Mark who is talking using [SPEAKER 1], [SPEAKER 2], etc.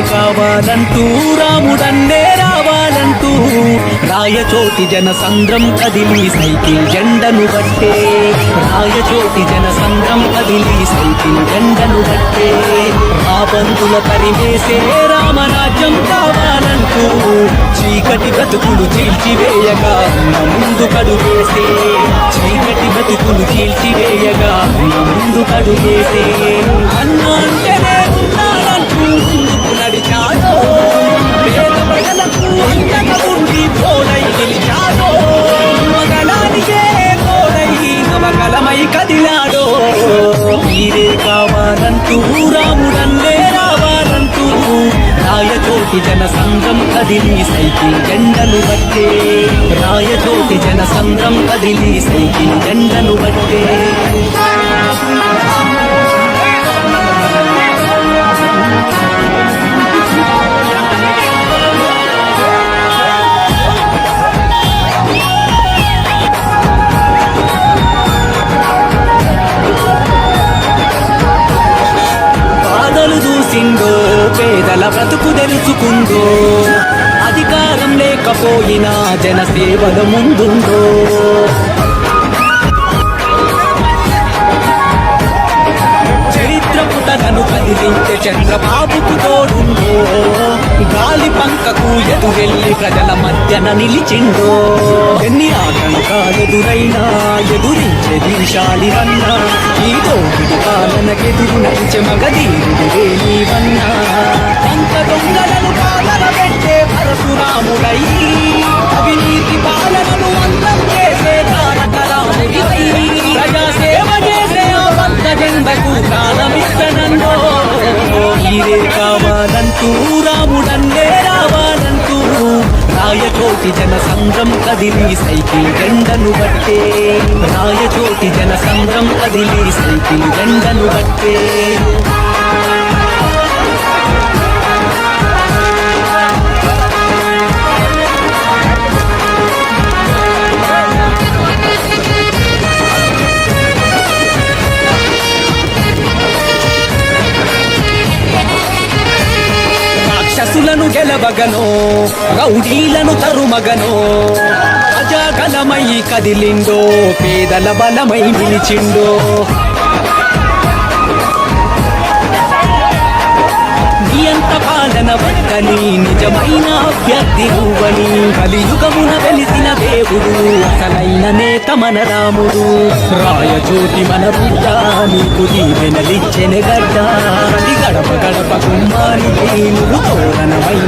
[SPEAKER 1] కావాలంటూ రాముడన్నే రావాలంటూ రాయచోటి జనసంద్రం కదిలి సైకిల్ జెండను బట్టే రాయచోటి జనసంద్రం కదిలి సైకిల్ జెండను బట్టే రాబంతుల పరివేసే రామరాజ్యం కావాలంటూ చీకటి బతుకులు చీల్చివేయగా ముందు కడుగేసే చీకటి బతుకులు చీల్చివేయగా ముందు కడుగేసే అన్న అంటేనే ఉన్నాడంటూ నడిచాడో పేద ప్రజలకు అంతగా ఉండి తోడై గెలిచాడో మగలానికే తోడై నవకలమై కదిలాడో మీరే కావాలంటూ రాముడన్నే రావాలంటూ రాయచోటి జనసంద్రం కదిలి సైకిల్ జెండను బట్టే రాయచోటి జనసంద్రం కదిలి సైకిల్ జెండను బట్టే పేదల బ్రతుకు తెలుసుకుందో అధికారం లేకపోయినా జనసేవల ముందుందో చరిత్ర పుటలను కదిలించే చంద్రబాబుకు తోడుందో గాలి పంకకు ఎదురెళ్ళి ప్రజల మధ్యన నిలిచిందో ఎన్ని ఆటంకాలెదురైనా ఎదురించే దీశాలి వన్నా ఈ దోపిడి పాలనకెదురు నడిచే మగధీరుడివే నీవన్నా అంత దొంగలను పాలన పెట్టే పరశురాముడై అవినీతి పాలనను అంతం చేసే తారక రాముడివై ప్రజాసేవ చేసే ఆ పంత జెండకు ప్రాణమిస్తనందో మీరే కావాలంటూ రాముడన్నే రావాలంటూ రాయచోటి జనసంద్రం కదిలి సైకిల్ జెండను బట్టే రాయచోటి జనసంద్రం కదిలి సైకిల్ జెండను బట్టే రాక్షసులను గెలవగనో రౌడీలను తరుమగనో అజాగలమై కదిలిండో పేదల బలమై నిలిచిండో నియంత పాలన వద్దని నిజమైన అభ్యర్థి నువ్వని కలియుగమున వెలిసిన దేవుడు అసలైన నేత మన రాముడు రాయచోటి మన బిడ్డ నీకు దీవెనలిచ్చెన గడ్డ ప్రతి గడప గడప గుమ్మానికి నువ్వు తోరణమై